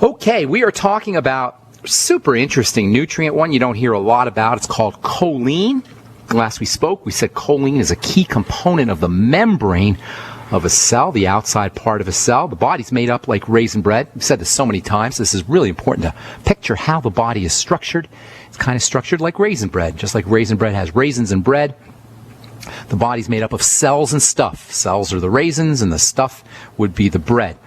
Okay, we are talking about super interesting nutrient, one you don't hear a lot about. It's called choline. Last we spoke, we said choline is a key component of the membrane of a cell, the outside part of a cell. The body's made up like raisin bread. We've said this so many times. This is really important to picture how the body is structured. It's kind of structured like raisin bread. Just like raisin bread has raisins and bread, the body's made up of cells and stuff. Cells are the raisins and the stuff would be the bread.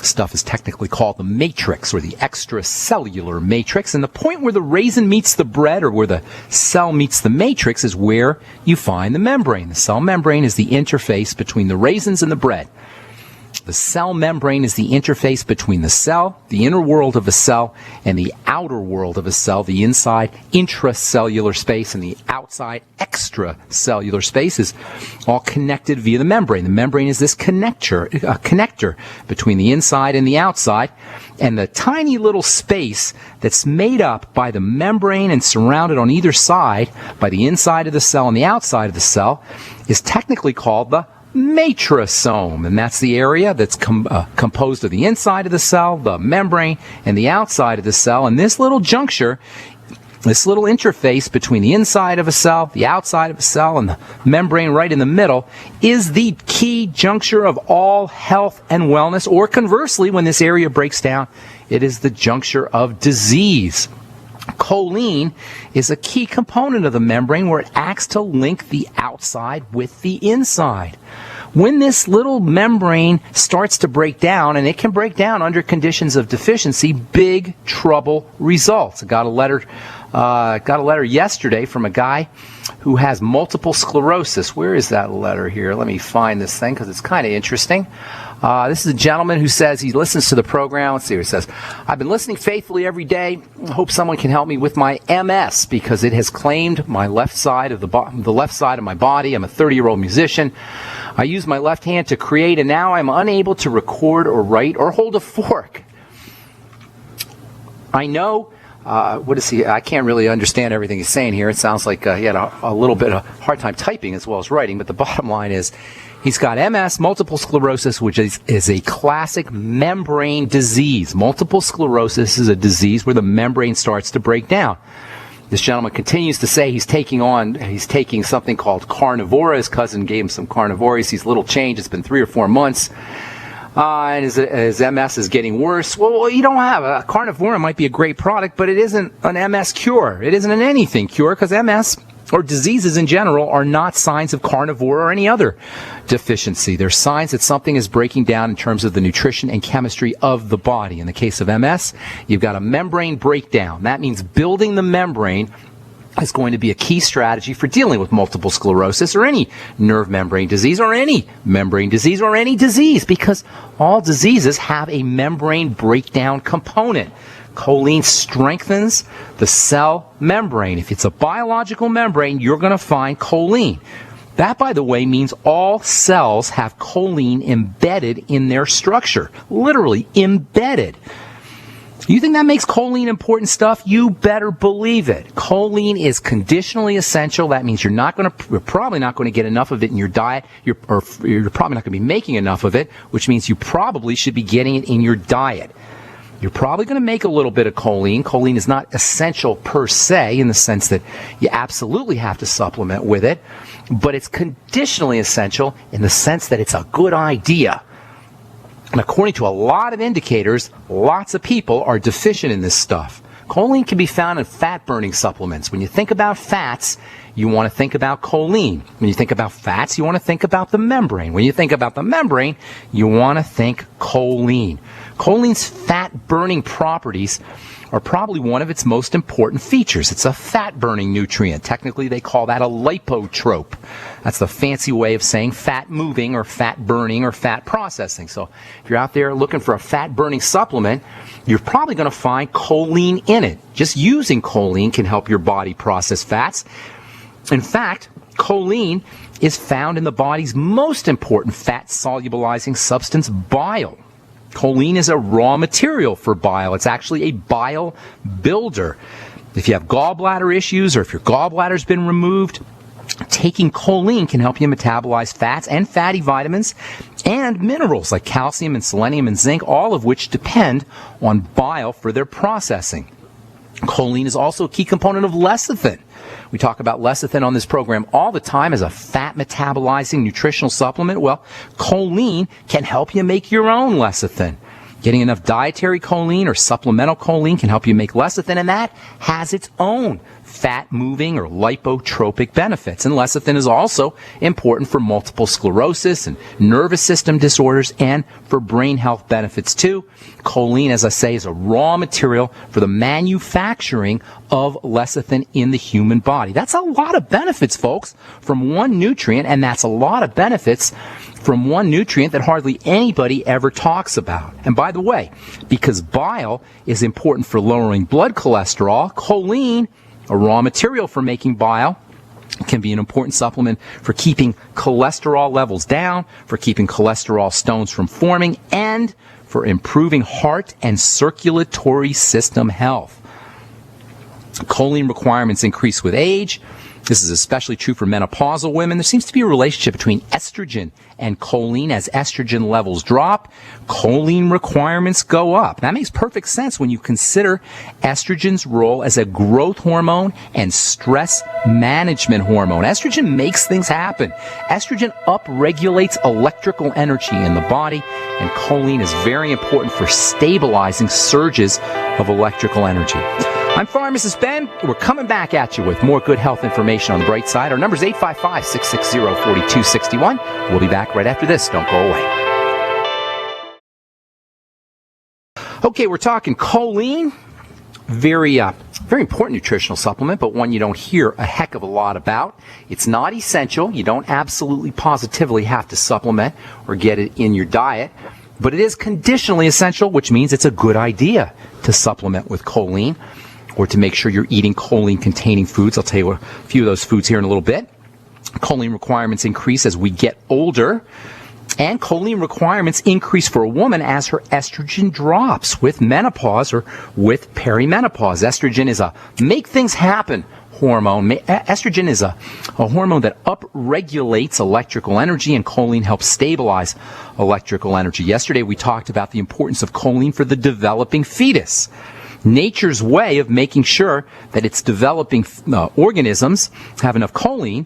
Stuff is technically called the matrix or the extracellular matrix, and the point where the raisin meets the bread or where the cell meets the matrix is where you find the membrane. The cell membrane is the interface between the raisins and the bread. The cell membrane is the interface between the cell, the inner world of a cell, and the outer world of a cell. The inside intracellular space and the outside extracellular space is all connected via the membrane. The membrane is this connector between the inside and the outside, and the tiny little space that's made up by the membrane and surrounded on either side by the inside of the cell and the outside of the cell is technically called the matrosome, and that's the area that's composed of the inside of the cell, the membrane, and the outside of the cell. And this little juncture, this little interface between the inside of a cell, the outside of a cell, and the membrane right in the middle is the key juncture of all health and wellness, or conversely, when this area breaks down, it is the juncture of disease. Choline is a key component of the membrane where it acts to link the outside with the inside. When this little membrane starts to break down, and it can break down under conditions of deficiency, big trouble results. I got a letter yesterday from a guy who has multiple sclerosis. Where is that letter here? Let me find this thing because it's kind of interesting. This is a gentleman who says he listens to the program. Let's see what it says. I've been listening faithfully every day. I hope someone can help me with my MS because it has claimed my left side of the left side of my body. I'm a 30-year-old musician. I use my left hand to create, and now I'm unable to record or write or hold a fork. I know. What is he? I can't really understand everything he's saying here. It sounds like he had a little bit of hard time typing as well as writing. But the bottom line is he's got MS, multiple sclerosis, which is a classic membrane disease. Multiple sclerosis is a disease where the membrane starts to break down. This gentleman continues to say he's taking something called Carnivora. His cousin gave him some Carnivora. He sees little change. It's been 3 or 4 months. And his MS is getting worse. Well, you don't have a Carnivora might be a great product, but it isn't an MS cure. It isn't an anything cure because MS or diseases in general are not signs of carnivore or any other deficiency. They're signs that something is breaking down in terms of the nutrition and chemistry of the body. In the case of MS, you've got a membrane breakdown. That means building the membrane is going to be a key strategy for dealing with multiple sclerosis or any nerve membrane disease or any membrane disease or any disease, because all diseases have a membrane breakdown component. Choline strengthens the cell membrane. If it's a biological membrane, you're going to find choline. That, by the way, means all cells have choline embedded in their structure. Literally embedded. You think that makes choline important stuff? You better believe it. Choline is conditionally essential. That means you're probably not going to get enough of it in your diet. You're probably not going to be making enough of it, which means you probably should be getting it in your diet. You're probably going to make a little bit of choline. Choline is not essential per se in the sense that you absolutely have to supplement with it, but it's conditionally essential in the sense that it's a good idea. And according to a lot of indicators, lots of people are deficient in this stuff. Choline can be found in fat-burning supplements. When you think about fats, you want to think about choline. When you think about fats, you want to think about the membrane. When you think about the membrane, you want to think choline. Choline's fat-burning properties are probably one of its most important features. It's a fat-burning nutrient. Technically, they call that a lipotrope. That's the fancy way of saying fat-moving or fat-burning or fat processing. So if you're out there looking for a fat-burning supplement, you're probably going to find choline in it. Just using choline can help your body process fats. In fact, choline is found in the body's most important fat-solubilizing substance, bile. Choline is a raw material for bile. It's actually a bile builder. If you have gallbladder issues or if your gallbladder's been removed, taking choline can help you metabolize fats and fatty vitamins and minerals like calcium and selenium and zinc, all of which depend on bile for their processing. Choline is also a key component of lecithin. We talk about lecithin on this program all the time as a fat metabolizing nutritional supplement. Well, choline can help you make your own lecithin. Getting enough dietary choline or supplemental choline can help you make lecithin, and that has its own fat-moving or lipotropic benefits. And lecithin is also important for multiple sclerosis and nervous system disorders and for brain health benefits too. Choline, as I say, is a raw material for the manufacturing of lecithin in the human body. That's a lot of benefits, folks, from one nutrient, and that's a lot of benefits from one nutrient that hardly anybody ever talks about. And by the way, because bile is important for lowering blood cholesterol, choline, a raw material for making bile, can be an important supplement for keeping cholesterol levels down, for keeping cholesterol stones from forming, and for improving heart and circulatory system health. Choline requirements increase with age. This is especially true for menopausal women. There seems to be a relationship between estrogen and choline. As estrogen levels drop, choline requirements go up. That makes perfect sense when you consider estrogen's role as a growth hormone and stress management hormone. Estrogen makes things happen. Estrogen upregulates electrical energy in the body, and choline is very important for stabilizing surges of electrical energy. I'm Pharmacist Ben. We're coming back at you with more good health information on the bright side. Our number is 855-660-4261. We'll be back right after this. Don't go away. Okay, we're talking choline. Very important nutritional supplement, but one you don't hear a heck of a lot about. It's not essential. You don't absolutely positively have to supplement or get it in your diet. But it is conditionally essential, which means it's a good idea to supplement with choline, or to make sure you're eating choline-containing foods. I'll tell you a few of those foods here in a little bit. Choline requirements increase as we get older, and choline requirements increase for a woman as her estrogen drops with menopause or with perimenopause. Estrogen is a make-things-happen hormone. Estrogen is a hormone that upregulates electrical energy, and choline helps stabilize electrical energy. Yesterday, we talked about the importance of choline for the developing fetus. Nature's way of making sure that its developing organisms have enough choline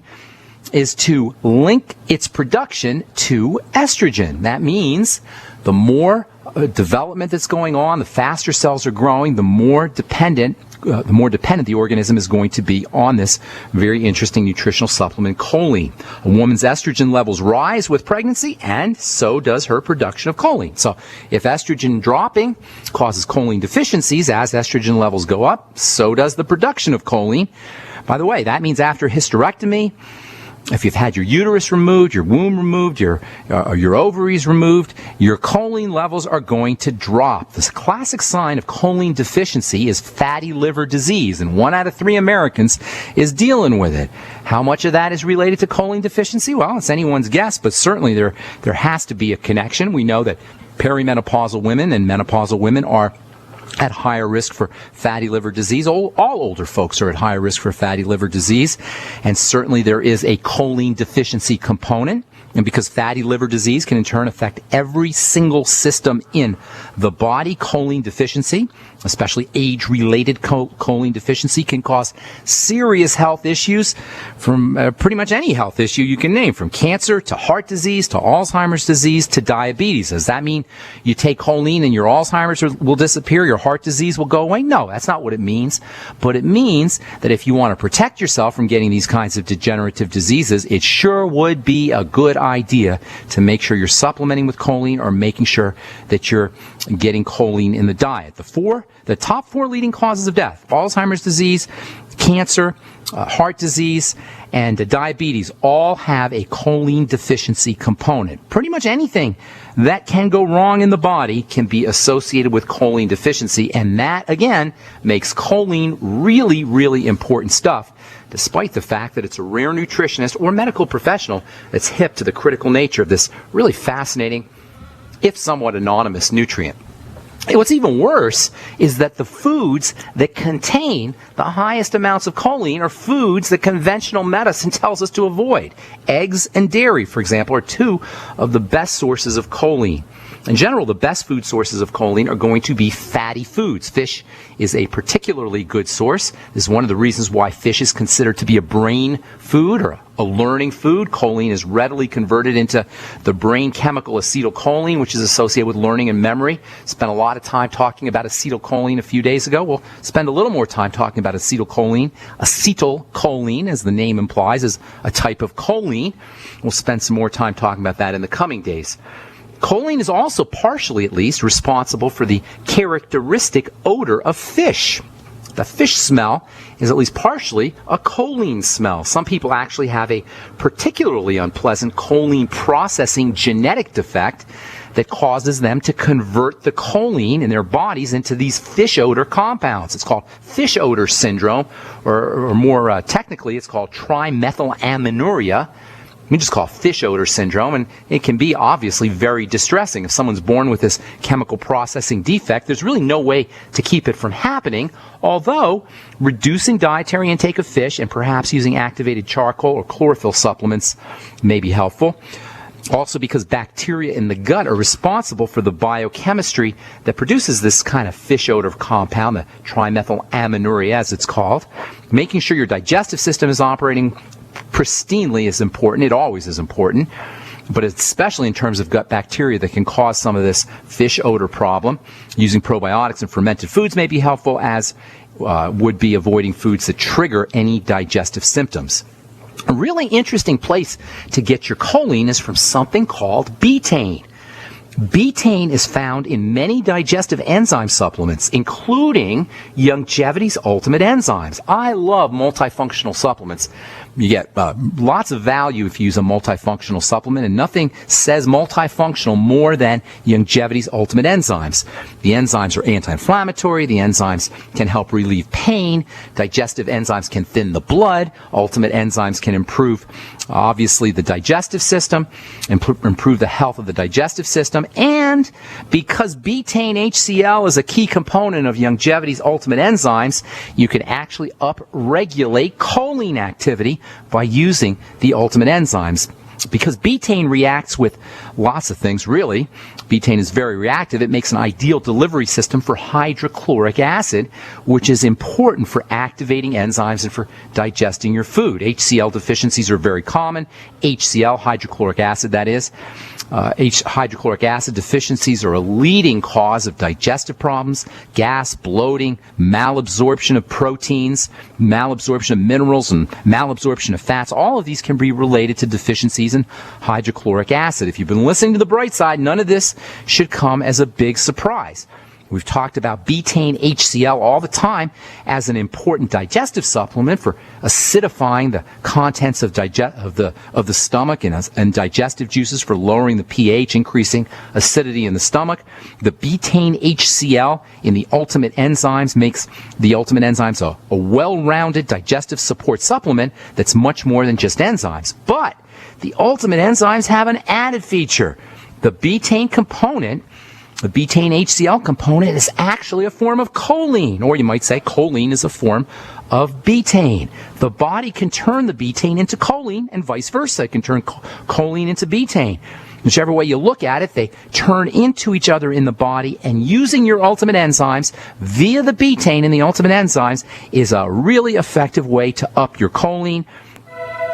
is to link its production to estrogen. That means the more development that's going on, the faster cells are growing, the more dependent the organism is going to be on this very interesting nutritional supplement, choline. A woman's estrogen levels rise with pregnancy, and so does her production of choline. So if estrogen dropping causes choline deficiencies, as estrogen levels go up, so does the production of choline. By the way, that means after hysterectomy, if you've had your uterus removed, your womb removed, your ovaries removed, your choline levels are going to drop. This classic sign of choline deficiency is fatty liver disease, and 1 out of 3 Americans is dealing with it. How much of that is related to choline deficiency? Well, it's anyone's guess, but certainly there has to be a connection. We know that perimenopausal women and menopausal women are at higher risk for fatty liver disease. All older folks are at higher risk for fatty liver disease. And certainly there is a choline deficiency component. And because fatty liver disease can in turn affect every single system in the body, choline deficiency, especially age-related choline deficiency, can cause serious health issues from pretty much any health issue you can name, from cancer to heart disease to Alzheimer's disease to diabetes. Does that mean you take choline and your Alzheimer's will disappear, your heart disease will go away? No, that's not what it means. But it means that if you want to protect yourself from getting these kinds of degenerative diseases, it sure would be a good idea to make sure you're supplementing with choline or making sure that you're getting choline in the diet. The top 4 leading causes of death: Alzheimer's disease, cancer, heart disease, and diabetes all have a choline deficiency component. Pretty much anything that can go wrong in the body can be associated with choline deficiency, and that, again, makes choline really, really important stuff, despite the fact that it's a rare nutritionist or medical professional that's hip to the critical nature of this really fascinating, if somewhat anonymous, nutrient. And what's even worse is that the foods that contain the highest amounts of choline are foods that conventional medicine tells us to avoid. Eggs and dairy, for example, are two of the best sources of choline. In general, the best food sources of choline are going to be fatty foods. Fish is a particularly good source. This is one of the reasons why fish is considered to be a brain food or a learning food. Choline is readily converted into the brain chemical acetylcholine, which is associated with learning and memory. Spent a lot of time talking about acetylcholine a few days ago. We'll spend a little more time talking about acetylcholine. Acetylcholine, as the name implies, is a type of choline. We'll spend some more time talking about that in the coming days. Choline is also partially, at least, responsible for the characteristic odor of fish. The fish smell is at least partially a choline smell. Some people actually have a particularly unpleasant choline processing genetic defect that causes them to convert the choline in their bodies into these fish odor compounds. It's called fish odor syndrome, or more technically, it's called trimethylaminoria. We just call it fish odor syndrome, and it can be obviously very distressing. If someone's born with this chemical processing defect, there's really no way to keep it from happening, although reducing dietary intake of fish and perhaps using activated charcoal or chlorophyll supplements may be helpful. Also, because bacteria in the gut are responsible for the biochemistry that produces this kind of fish odor compound, the trimethylaminoria as it's called. Making sure your digestive system is operating pristinely is important. It always is important, but especially in terms of gut bacteria that can cause some of this fish odor problem. Using probiotics and fermented foods may be helpful, as would be avoiding foods that trigger any digestive symptoms. A really interesting place to get your choline is from something called betaine. Betaine is found in many digestive enzyme supplements, including Longevity's Ultimate Enzymes. I love multifunctional supplements. You get lots of value if you use a multifunctional supplement, and nothing says multifunctional more than Longevity's Ultimate Enzymes. The enzymes are anti-inflammatory. The enzymes can help relieve pain. Digestive enzymes can thin the blood. Ultimate enzymes can improve, obviously, the digestive system, improve the health of the digestive system. And because Betaine HCL is a key component of Longevity's Ultimate Enzymes, you can actually upregulate choline activity by using the Ultimate Enzymes. Because betaine reacts with lots of things, really. Betaine is very reactive. It makes an ideal delivery system for hydrochloric acid, which is important for activating enzymes and for digesting your food. HCl deficiencies are very common. HCl, hydrochloric acid, that is. Hydrochloric acid deficiencies are a leading cause of digestive problems, gas, bloating, malabsorption of proteins, malabsorption of minerals, and malabsorption of fats. All of these can be related to deficiencies in hydrochloric acid. If you've been listening to The Bright Side, none of this should come as a big surprise. We've talked about Betaine HCl all the time as an important digestive supplement for acidifying the contents of the stomach and digestive juices, for lowering the pH, increasing acidity in the stomach. The Betaine HCl in the Ultimate Enzymes makes the Ultimate Enzymes a well-rounded digestive support supplement that's much more than just enzymes. But the Ultimate Enzymes have an added feature. The betaine component, the Betaine HCl component, is actually a form of choline, or you might say choline is a form of betaine. The body can turn the betaine into choline and vice versa. It can turn choline into betaine. Whichever way you look at it, they turn into each other in the body, and using your Ultimate Enzymes via the betaine in the Ultimate Enzymes is a really effective way to up your choline.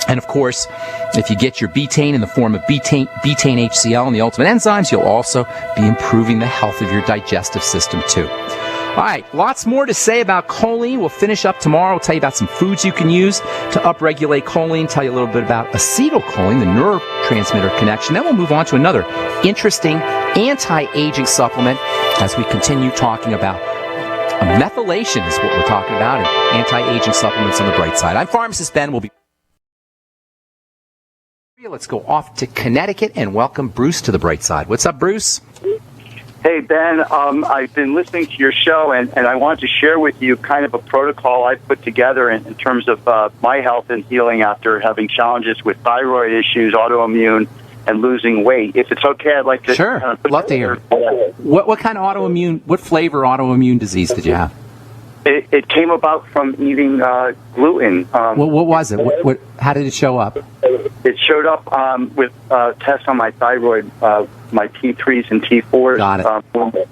And of course, if you get your betaine in the form of betaine HCl and the Ultimate Enzymes, you'll also be improving the health of your digestive system too. All right, lots more to say about choline. We'll finish up tomorrow. We'll tell you about some foods you can use to upregulate choline, tell you a little bit about acetylcholine, the neurotransmitter connection. Then we'll move on to another interesting anti-aging supplement as we continue talking about methylation is what we're talking about, and anti-aging supplements on the bright side. I'm Pharmacist Ben. We'll be Let's go off to Connecticut and welcome Bruce to the bright side. What's up, Bruce? Hey, Ben. I've been listening to your show, and I wanted to share with you kind of a protocol I put together in terms of my health and healing after having challenges with thyroid issues, autoimmune, and losing weight. If it's okay, I'd like to... Sure, love to hear. What kind of what flavor autoimmune disease did you have? It came about from eating gluten. What was it? How did it show up? It showed up with tests on my thyroid, my T3s and T4s. Got it.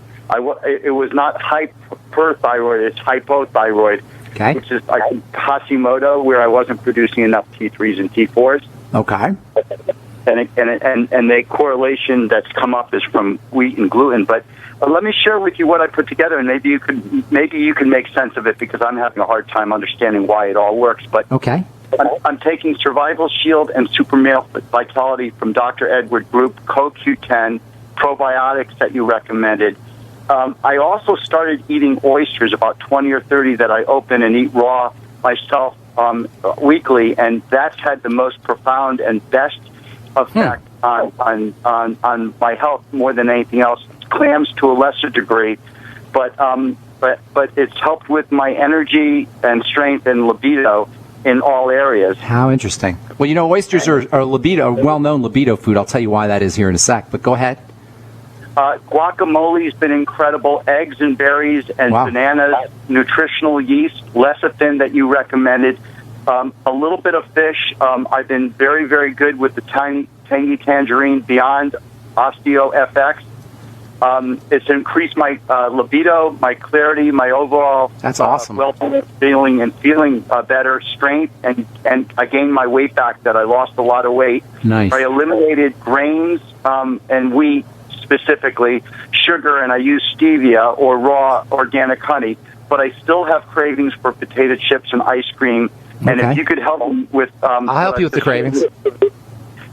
It was not hyperthyroid, it's hypothyroid, okay. Which is like Hashimoto, where I wasn't producing enough T3s and T4s. Okay. And the correlation that's come up is from wheat and gluten. But let me share with you what I put together, and maybe you can make sense of it, because I'm having a hard time understanding why it all works. But okay. I'm taking Survival Shield and Super Male Vitality from Dr. Edward Group, CoQ10, probiotics that you recommended. I also started eating oysters, about 20 or 30 that I open and eat raw myself weekly, and that's had the most profound and best effect on my health more than anything else. Clams to a lesser degree, but it's helped with my energy and strength and libido in all areas. How interesting. Well, oysters are a well-known libido food. I'll tell you why that is here in a sec, but go ahead. Guacamole's been incredible. Eggs and berries and bananas, nutritional yeast, lecithin that you recommended, a little bit of fish. I've been very, very good with the tangy tangerine beyond Osteo FX. It's increased my libido, my clarity, my overall that's awesome. feeling better, strength, and I gained my weight back that I lost a lot of weight. Nice. I eliminated grains and wheat, specifically sugar, and I use stevia or raw organic honey, but I still have cravings for potato chips and ice cream. And if you could help me with... I'll help you with the cravings.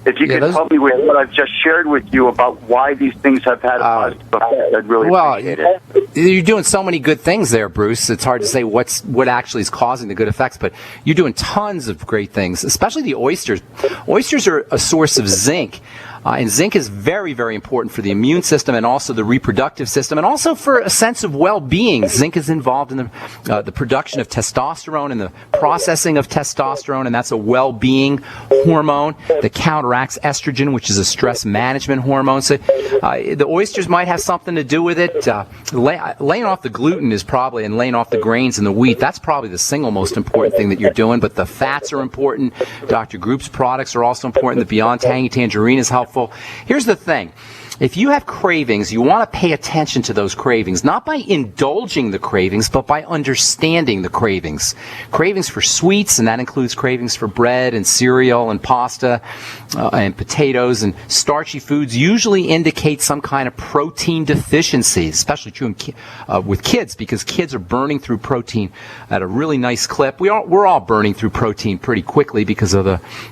If you could help me with what I've just shared with you about why these things have had a positive effect, I'd really appreciate it. You're doing so many good things there, Bruce. It's hard to say what actually is causing the good effects, but you're doing tons of great things, especially the oysters. Oysters are a source of zinc. And zinc is very, very important for the immune system and also the reproductive system, and also for a sense of well-being. Zinc is involved in the production of testosterone and the processing of testosterone, and that's a well-being hormone that counteracts estrogen, which is a stress management hormone. So the oysters might have something to do with it. Laying off the gluten is probably, and laying off the grains and the wheat, that's probably the single most important thing that you're doing. But the fats are important. Dr. Group's products are also important. The Beyond Tangy Tangerine is helpful. Here's the thing. If you have cravings, you want to pay attention to those cravings, not by indulging the cravings, but by understanding the cravings. Cravings for sweets, and that includes cravings for bread and cereal and pasta and potatoes and starchy foods, usually indicate some kind of protein deficiency, especially true with kids, because kids are burning through protein at a really nice clip. We're all burning through protein pretty quickly because of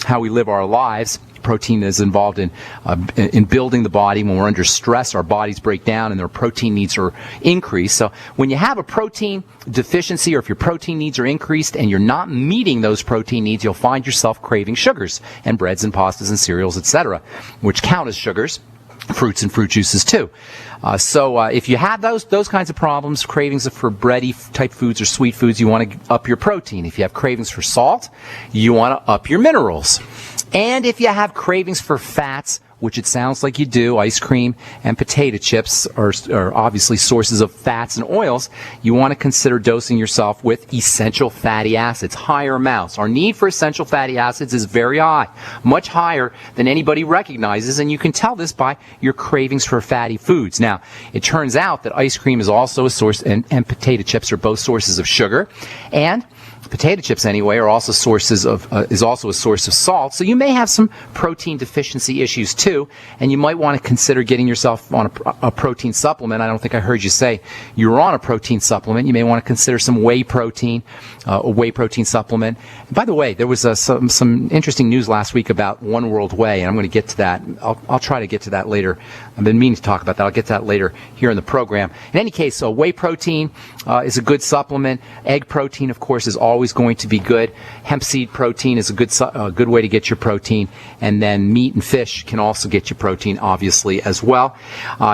how we live our lives. Protein is involved in building the body. When we're under stress, our bodies break down and their protein needs are increased. So when you have a protein deficiency, or if your protein needs are increased and you're not meeting those protein needs, you'll find yourself craving sugars and breads and pastas and cereals, etc., which count as sugars. Fruits and fruit juices too. So if you have those kinds of problems, cravings for bready type foods or sweet foods, you want to up your protein. If you have cravings for salt, you want to up your minerals. And if you have cravings for fats, which it sounds like you do, ice cream and potato chips are obviously sources of fats and oils, you want to consider dosing yourself with essential fatty acids, higher amounts. Our need for essential fatty acids is very high, much higher than anybody recognizes, and you can tell this by your cravings for fatty foods. Now, it turns out that ice cream is also a source, and potato chips are both sources of sugar, and potato chips anyway are also is also a source of salt. So you may have some protein deficiency issues too, and you might want to consider getting yourself on a protein supplement. I don't think I heard you say you were on a protein supplement. You may want to consider some whey protein, a whey protein supplement. And by the way, there was some interesting news last week about One World Whey, and I'm going to get to that. I'll try to get to that later. I've been meaning to talk about that. I'll get to that later here in the program. In any case, so whey protein is a good supplement. Egg protein, of course, is always going to be good. Hemp seed protein is a good way to get your protein. And then meat and fish can also get you protein, obviously, as well.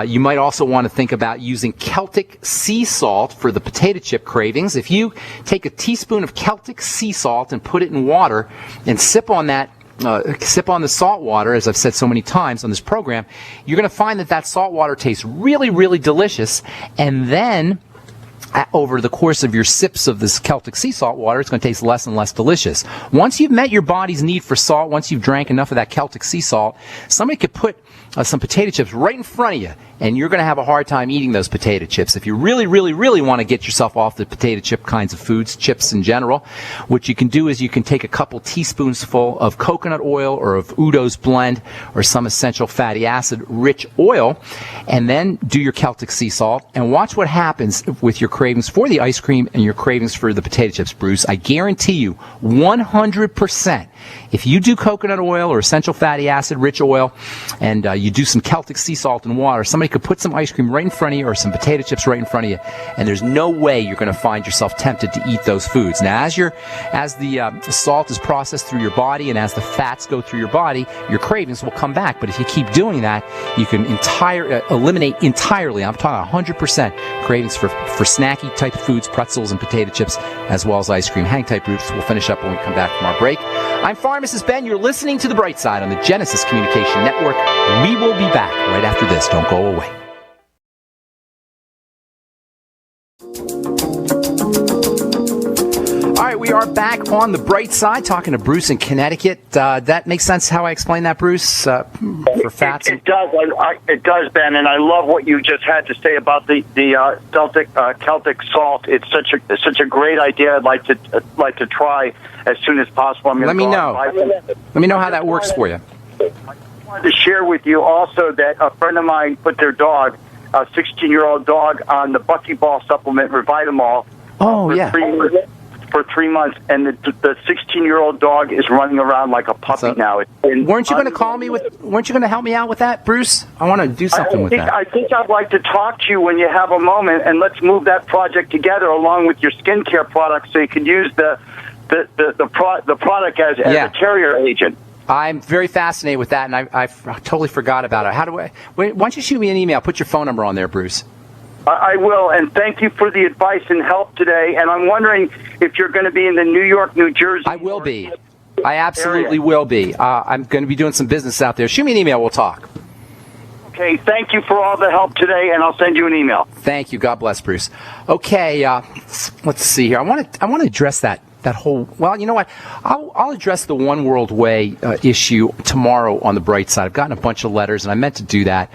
You might also want to think about using Celtic sea salt for the potato chip cravings. If you take a teaspoon of Celtic sea salt and put it in water and sip on that sip on the salt water, as I've said so many times on this program, you're going to find that salt water tastes really, really delicious. And then over the course of your sips of this Celtic sea salt water, it's going to taste less and less delicious. Once you've met your body's need for salt, once you've drank enough of that Celtic sea salt, somebody could put some potato chips right in front of you, and you're going to have a hard time eating those potato chips. If you really, really, really want to get yourself off the potato chip kinds of foods, chips in general, what you can do is you can take a couple teaspoons full of coconut oil or of Udo's blend or some essential fatty acid rich oil, and then do your Celtic sea salt, and watch what happens with your cravings for the ice cream and your cravings for the potato chips, Bruce. I guarantee you 100%. If you do coconut oil or essential fatty acid rich oil and you do some Celtic sea salt and water, somebody could put some ice cream right in front of you or some potato chips right in front of you, and there's no way you're going to find yourself tempted to eat those foods. Now, as the salt is processed through your body and as the fats go through your body, your cravings will come back. But if you keep doing that, you can eliminate entirely, I'm talking 100%, cravings for snacky type foods, pretzels and potato chips, as well as ice cream. Hang tight, Bruce. We'll finish up when we come back from our break. I'm Pharmacist Ben. You're listening to The Bright Side on the Genesis Communication Network. We will be back right after this. Don't go away. All right, we are back on The Bright Side talking to Bruce in Connecticut. That makes sense how I explain that, Bruce, for fats? It does. It does, Ben, and I love what you just had to say about the Celtic salt. It's such a great idea. I'd like to try as soon as possible. Let me know. Let me know how that works for you. I wanted to share with you also that a friend of mine put their dog, a 16-year-old dog, on the Buckyball supplement Revitamol. Oh, yeah. For 3 months, and the 16-year-old dog is running around like a puppy now. Weren't you going to call me weren't you going to help me out with that, Bruce? I want to do something with that. I think I'd like to talk to you when you have a moment, and let's move that project together along with your skincare products so you can use the product as a carrier agent. I'm very fascinated with that, and I totally forgot about it. Why don't you shoot me an email? Put your phone number on there, Bruce. I will, and thank you for the advice and help today. And I'm wondering if you're going to be in the New York, New Jersey. I will be. I absolutely will be. I'm going to be doing some business out there. Shoot me an email. We'll talk. Okay. Thank you for all the help today, and I'll send you an email. Thank you. God bless, Bruce. Okay. Let's see here. I want to address that whole. Well, you know what? I'll address the One World Way issue tomorrow on The Bright Side. I've gotten a bunch of letters, and I meant to do that.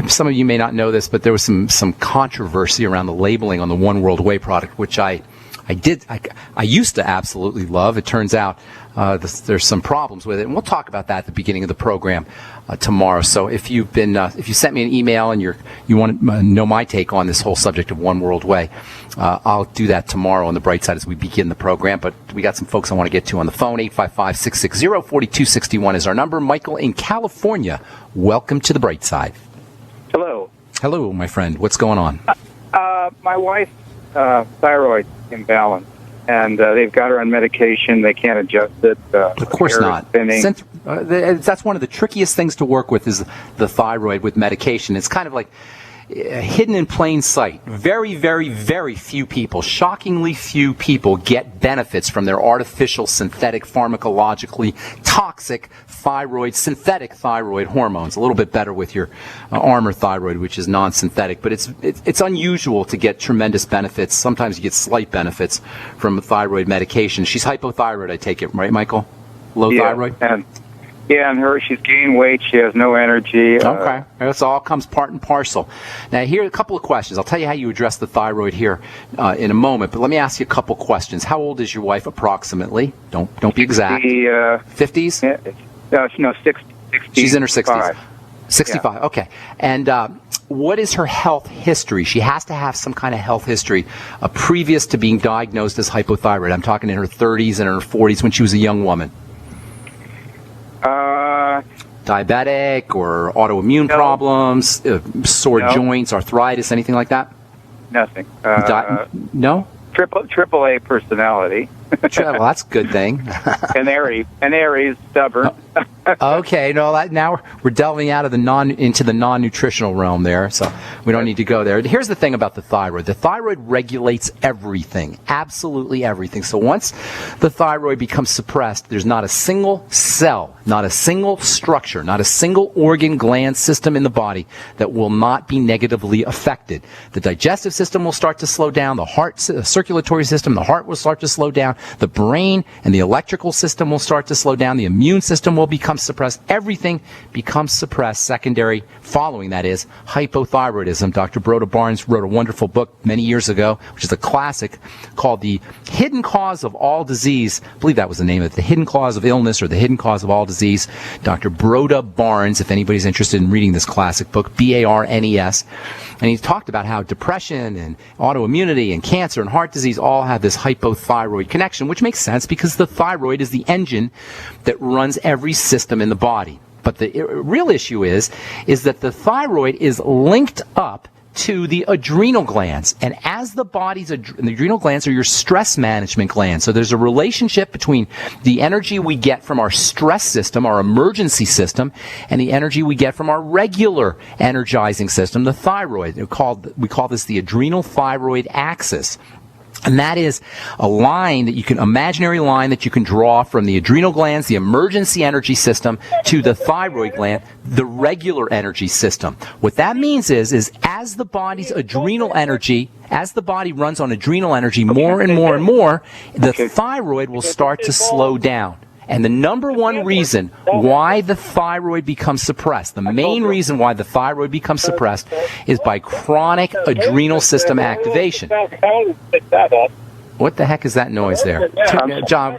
Some of you may not know this, but there was some controversy around the labeling on the One World Way product, which I used to absolutely love. It turns out there's some problems with it, and we'll talk about that at the beginning of the program tomorrow. So if you sent me an email and you want to know my take on this whole subject of One World Way, I'll do that tomorrow on The Bright Side as we begin the program. But we got some folks I want to get to on the phone. 855-660-4261 is our number. Michael in California, welcome to The Bright Side. Hello. Hello, my friend. What's going on? My wife's thyroid imbalance, and they've got her on medication. They can't adjust it. Of course not. That's one of the trickiest things to work with is the thyroid with medication. It's kind of like hidden in plain sight. Very, very, very few people, shockingly few people, get benefits from their artificial, synthetic, pharmacologically toxic synthetic thyroid hormones. A little bit better with your Armour thyroid, which is non-synthetic, but it's unusual to get tremendous benefits. Sometimes you get slight benefits from thyroid medication. She's hypothyroid, I take it, right, Michael? Low thyroid? And she's gained weight. She has no energy. Okay. This all comes part and parcel. Now, here are a couple of questions. I'll tell you how you address the thyroid here in a moment, but let me ask you a couple questions. How old is your wife approximately? Don't be exact. 50s? No, 60. She's in her 60s. 65, yeah. Okay. And what is her health history? She has to have some kind of health history previous to being diagnosed as hypothyroid. I'm talking in her 30s and her 40s when she was a young woman. Diabetic or autoimmune problems, sore joints, arthritis, anything like that? Nothing. No? Triple A personality. Well, that's a good thing. And Aries, stubborn. Okay, no, now we're delving out of into the non-nutritional realm there, so we don't need to go there. Here's the thing about the thyroid. The thyroid regulates everything, absolutely everything. So once the thyroid becomes suppressed, there's not a single cell, not a single structure, not a single organ, gland, system in the body that will not be negatively affected. The digestive system will start to slow down, the heart, circulatory system, the heart will start to slow down, the brain and the electrical system will start to slow down, the immune system will become suppressed. Everything becomes suppressed. Secondary, following that is hypothyroidism. Dr. Broda Barnes wrote a wonderful book many years ago, which is a classic, called The Hidden Cause of All Disease. I believe that was the name of it, The Hidden Cause of Illness or The Hidden Cause of All Disease. Dr. Broda Barnes, if anybody's interested in reading this classic book, Barnes. And he talked about how depression and autoimmunity and cancer and heart disease all have this hypothyroid connection, which makes sense because the thyroid is the engine that runs every system in the body. But the real issue is that the thyroid is linked up to the adrenal glands. And as the adrenal glands are your stress management glands. So there's a relationship between the energy we get from our stress system, our emergency system, and the energy we get from our regular energizing system, the thyroid. We call this the adrenal thyroid axis. And that is a line that imaginary line that you can draw from the adrenal glands, the emergency energy system, to the thyroid gland, the regular energy system. What that means is as the body's adrenal energy, as the body runs on adrenal energy more and more and more, the thyroid will start to slow down. And the number one reason why the thyroid becomes suppressed, the main reason why the thyroid becomes suppressed, is by chronic adrenal system activation. What the heck is that noise there? John,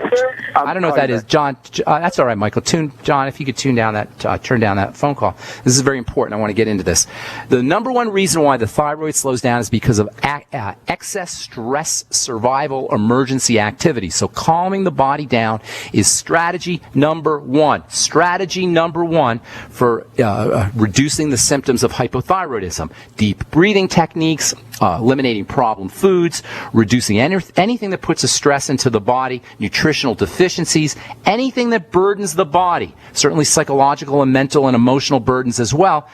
I don't know what that is. John, that's all right, Michael. John, if you could turn down that phone call. This is very important. I want to get into this. The number one reason why the thyroid slows down is because of excess stress survival emergency activity. So calming the body down is strategy number one. Strategy number one for reducing the symptoms of hypothyroidism. Deep breathing techniques, eliminating problem foods, reducing anything that puts a stress into the body, nutritional deficiencies, anything that burdens the body, certainly psychological and mental and emotional burdens as well.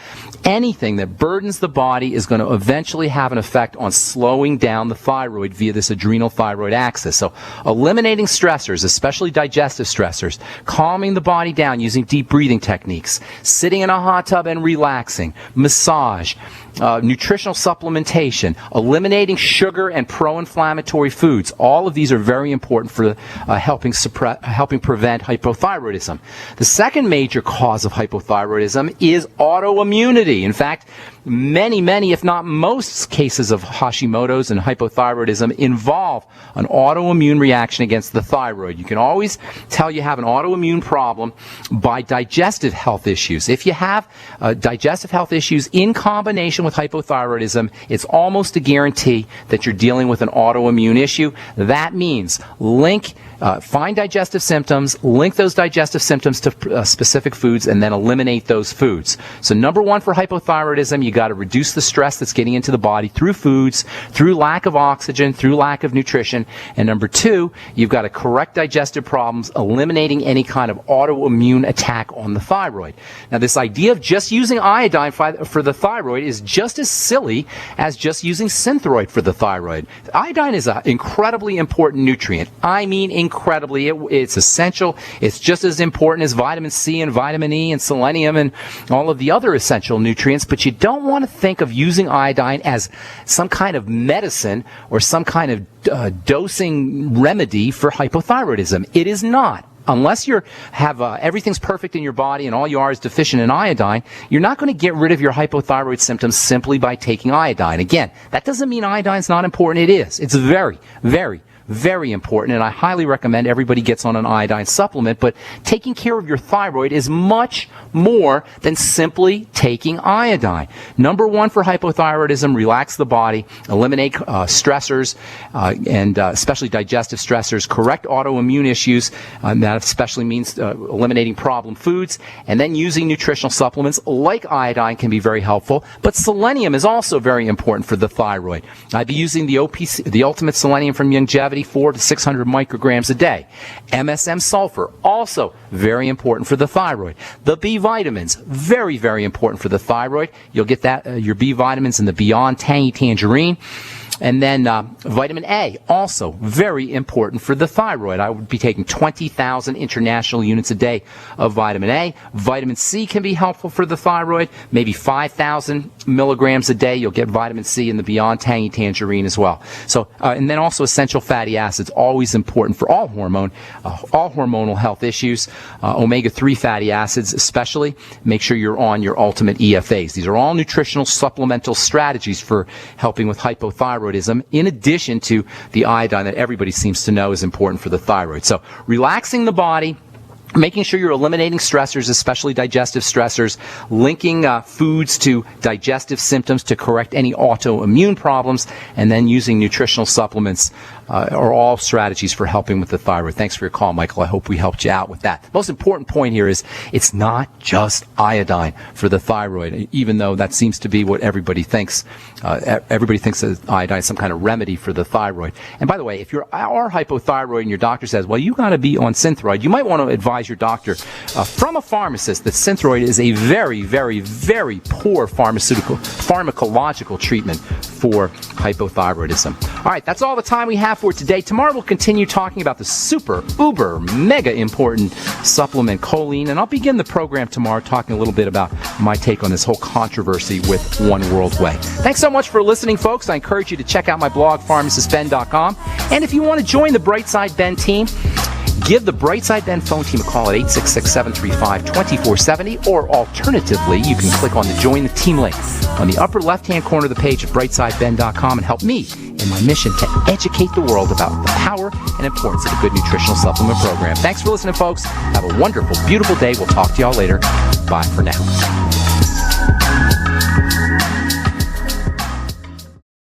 Anything that burdens the body is going to eventually have an effect on slowing down the thyroid via this adrenal thyroid axis. So eliminating stressors, especially digestive stressors, calming the body down using deep breathing techniques, sitting in a hot tub and relaxing, massage, nutritional supplementation, eliminating sugar and pro-inflammatory foods. All of these are very important for helping prevent hypothyroidism. The second major cause of hypothyroidism is autoimmunity. In fact, many, if not most cases of Hashimoto's and hypothyroidism involve an autoimmune reaction against the thyroid. You can always tell you have an autoimmune problem by digestive health issues. If you have digestive health issues in combination with hypothyroidism, it's almost a guarantee that you're dealing with an autoimmune issue. That means find digestive symptoms, link those digestive symptoms to specific foods, and then eliminate those foods. So number one for hypothyroidism, you got to reduce the stress that's getting into the body through foods, through lack of oxygen, through lack of nutrition. And number two, you've got to correct digestive problems, eliminating any kind of autoimmune attack on the thyroid. Now, this idea of just using iodine for the thyroid is just as silly as just using Synthroid for the thyroid. Iodine is an incredibly important nutrient. I mean incredibly. It's essential. It's just as important as vitamin C and vitamin E and selenium and all of the other essential nutrients, but you don't want to think of using iodine as some kind of medicine or some kind of dosing remedy for hypothyroidism. It is not. Unless you have everything's perfect in your body and all you are is deficient in iodine, you're not going to get rid of your hypothyroid symptoms simply by taking iodine. Again, that doesn't mean iodine's not important. It is. It's very, very, very important, and I highly recommend everybody gets on an iodine supplement, but taking care of your thyroid is much more than simply taking iodine. Number one for hypothyroidism, relax the body, eliminate stressors, and especially digestive stressors, correct autoimmune issues, that especially means eliminating problem foods, and then using nutritional supplements like iodine can be very helpful, but selenium is also very important for the thyroid. I'd be using the Ultimate Selenium from Longevity. body 400 to 600 micrograms a day. MSM sulfur, also very important for the thyroid. The B vitamins, very, very important for the thyroid. You'll get that your B vitamins in the Beyond Tangy Tangerine. And then vitamin A, also very important for the thyroid. I would be taking 20,000 international units a day of vitamin A. Vitamin C can be helpful for the thyroid, maybe 5,000 milligrams a day. You'll get vitamin C in the Beyond Tangy Tangerine as well. So, and then also essential fatty acids, always important for all hormonal health issues. Omega-3 fatty acids especially. Make sure you're on your ultimate EFAs. These are all nutritional supplemental strategies for helping with hypothyroidism, in addition to the iodine that everybody seems to know is important for the thyroid. So relaxing the body, making sure you're eliminating stressors, especially digestive stressors, linking foods to digestive symptoms to correct any autoimmune problems, and then using nutritional supplements are all strategies for helping with the thyroid. Thanks for your call, Michael. I hope we helped you out with that. Most important point here is it's not just iodine for the thyroid, even though that seems to be what everybody thinks. Everybody thinks that iodine is some kind of remedy for the thyroid. And by the way, if you are hypothyroid and your doctor says, well, you got to be on Synthroid, you might want to advise your doctor from a pharmacist that Synthroid is a very, very, very poor pharmacological treatment for hypothyroidism. All right, that's all the time we have for today. Tomorrow we'll continue talking about the super, uber, mega important supplement Choline, and I'll begin the program tomorrow talking a little bit about my take on this whole controversy with One World Way. Thanks so much for listening, folks. I encourage you to check out my blog, pharmacistben.com, and if you want to join the Brightside Ben team, give the Brightside Ben phone team a call at 866-735-2470, or alternatively, you can click on the Join the Team link on the upper left-hand corner of the page at brightsideben.com and help me in my mission to educate the world about the power and importance of a good nutritional supplement program. Thanks for listening, folks. Have a wonderful, beautiful day. We'll talk to y'all later. Bye for now.